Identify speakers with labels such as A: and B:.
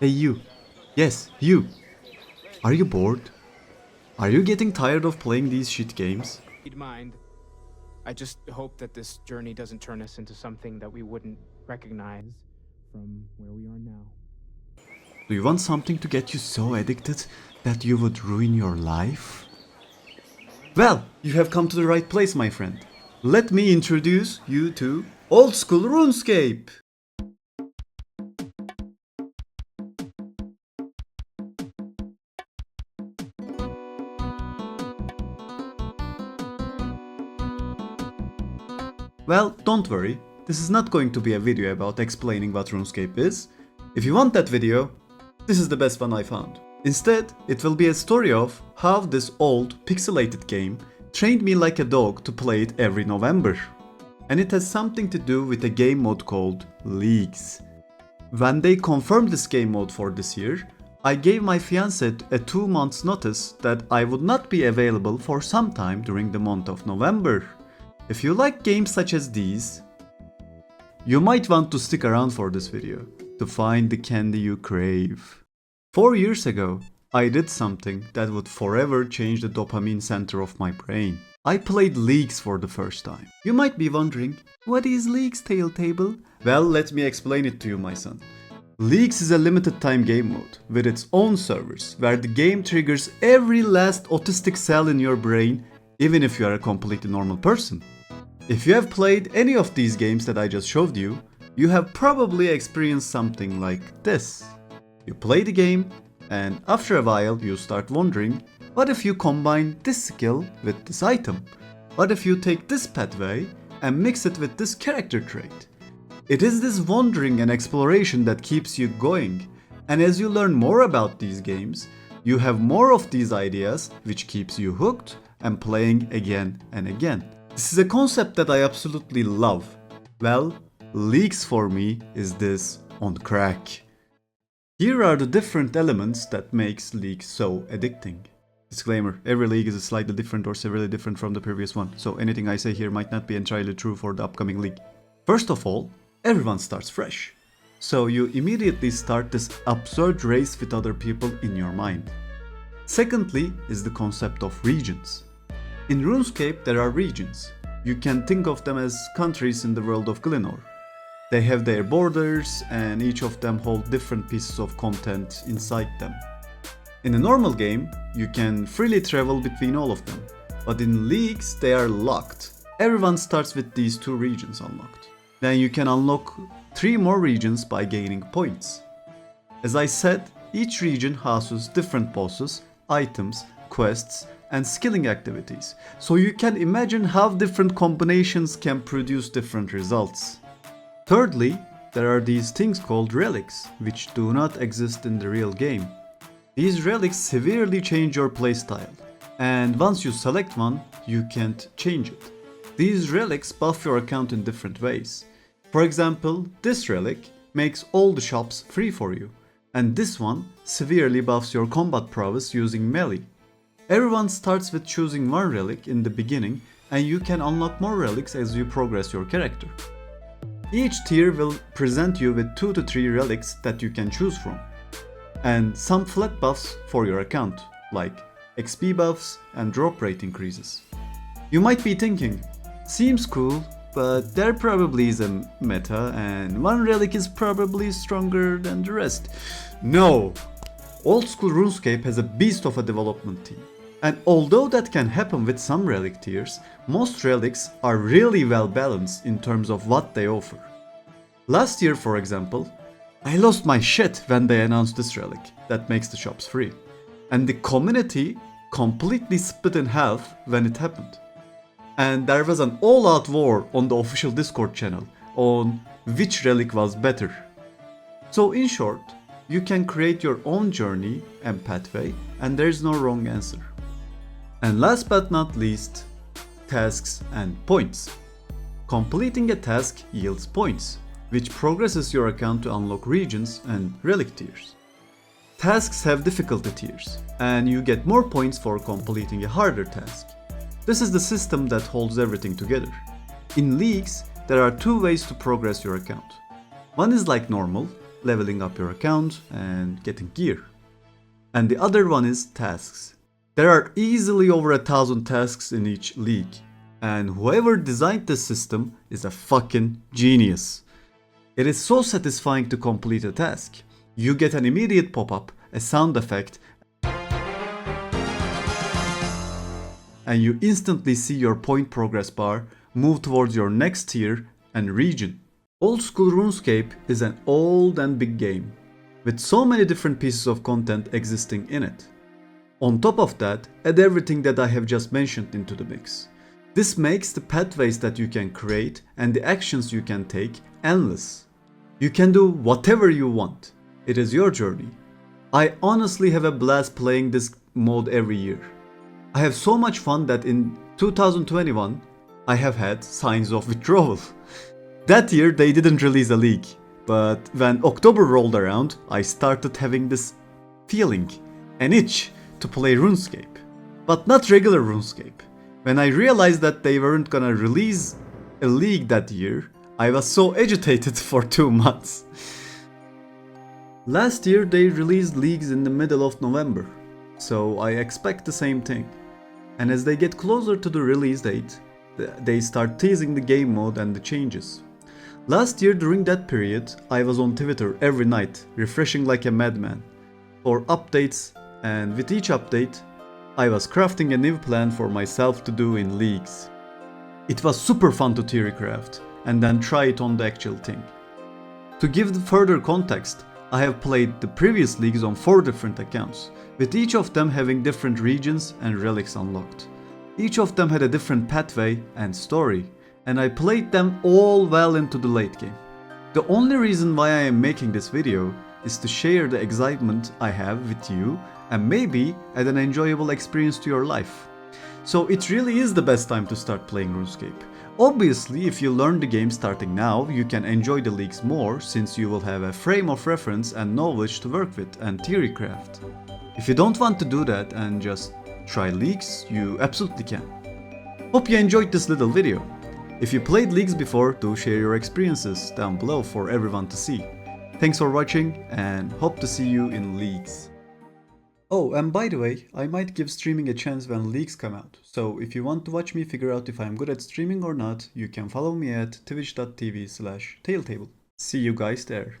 A: Hey you. Yes, you. Are you bored? Are you getting tired of playing these shit games?
B: Mind. I just hope that this journey doesn't turn us into something that we wouldn't recognize from where we are now.
A: Do you want something to get you so addicted that you would ruin your life? Well, you have come to the right place, my friend. Let me introduce you to Old School Runescape. Well, don't worry, this is not going to be a video about explaining what RuneScape is. If you want that video, this is the best one I found. Instead, it will be a story of how this old, pixelated game trained me like a dog to play it every November. And it has something to do with a game mode called Leagues. When they confirmed this game mode for this year, I gave my fiancée a 2 months notice that I would not be available for some time during the month of November. If you like games such as these, you might want to stick around for this video to find the candy you crave. 4 years ago, I did something that would forever change the dopamine center of my brain. I played Leagues for the first time. You might be wondering, what is Leagues, Table? Well, let me explain it to you, my son. Leagues is a limited time game mode with its own servers where the game triggers every last autistic cell in your brain, even if you are a completely normal person. If you have played any of these games that I just showed you, you have probably experienced something like this. You play the game, and after a while you start wondering, what if you combine this skill with this item? What if you take this pathway and mix it with this character trait? It is this wondering and exploration that keeps you going, and as you learn more about these games, you have more of these ideas which keeps you hooked and playing again and again. This is a concept that I absolutely love. Well, Leagues for me is this on crack. Here are the different elements that makes Leagues so addicting. Disclaimer, every league is slightly different or severely different from the previous one, so anything I say here might not be entirely true for the upcoming league. First of all, everyone starts fresh. So you immediately start this absurd race with other people in your mind. Secondly is the concept of regions. In RuneScape there are regions. You can think of them as countries in the world of Glenor. They have their borders and each of them hold different pieces of content inside them. In a normal game, you can freely travel between all of them, but in Leagues they are locked. Everyone starts with these 2 regions unlocked. Then you can unlock 3 more regions by gaining points. As I said, each region houses different bosses, items, quests, and skilling activities, so you can imagine how different combinations can produce different results. Thirdly, there are these things called relics, which do not exist in the real game. These relics severely change your playstyle, and once you select one, you can't change it. These relics buff your account in different ways. For example, this relic makes all the shops free for you, and this one severely buffs your combat prowess using melee. Everyone starts with choosing one relic in the beginning, and you can unlock more relics as you progress your character. Each tier will present you with 2 to 3 relics that you can choose from, and some flat buffs for your account, like XP buffs and drop rate increases. You might be thinking, seems cool, but there probably is a meta and one relic is probably stronger than the rest. No! Old School RuneScape has a beast of a development team. And although that can happen with some relic tiers, most relics are really well balanced in terms of what they offer. Last year, for example, I lost my shit when they announced this relic that makes the shops free. And the community completely split in half when it happened. And there was an all-out war on the official Discord channel on which relic was better. So in short, you can create your own journey and pathway, and there's no wrong answer. And last but not least, tasks and points. Completing a task yields points, which progresses your account to unlock regions and relic tiers. Tasks have difficulty tiers, and you get more points for completing a harder task. This is the system that holds everything together. In Leagues, there are 2 ways to progress your account. One is like normal, leveling up your account and getting gear. And the other one is tasks. There are easily over 1,000 tasks in each league, and whoever designed this system is a fucking genius. It is so satisfying to complete a task. You get an immediate pop-up, a sound effect, and you instantly see your point progress bar move towards your next tier and region. Old School Runescape is an old and big game, with so many different pieces of content existing in it. On top of that, add everything that I have just mentioned into the mix. This makes the pathways that you can create and the actions you can take endless. You can do whatever you want. It is your journey. I honestly have a blast playing this mode every year. I have so much fun that in 2021, I have had signs of withdrawal. That year they didn't release a league, but when October rolled around, I started having this feeling, an itch to play RuneScape. But not regular RuneScape. When I realized that they weren't gonna release a league that year, I was so agitated for 2 months. Last year they released leagues in the middle of November, so I expect the same thing. And as they get closer to the release date, they start teasing the game mode and the changes. Last year during that period, I was on Twitter every night, refreshing like a madman for updates, and with each update, I was crafting a new plan for myself to do in leagues. It was super fun to theory craft and then try it on the actual thing. To give the further context, I have played the previous leagues on 4 different accounts, with each of them having different regions and relics unlocked. Each of them had a different pathway and story, and I played them all well into the late game. The only reason why I am making this video is to share the excitement I have with you and maybe add an enjoyable experience to your life. So it really is the best time to start playing RuneScape. Obviously, if you learn the game starting now, you can enjoy the leagues more since you will have a frame of reference and knowledge to work with and theory craft. If you don't want to do that and just try leagues, you absolutely can. Hope you enjoyed this little video. If you played leagues before, do share your experiences down below for everyone to see. Thanks for watching and hope to see you in leagues. Oh, and by the way, I might give streaming a chance when leagues come out, so if you want to watch me figure out if I'm good at streaming or not, you can follow me at twitch.tv/tailtable. See you guys there.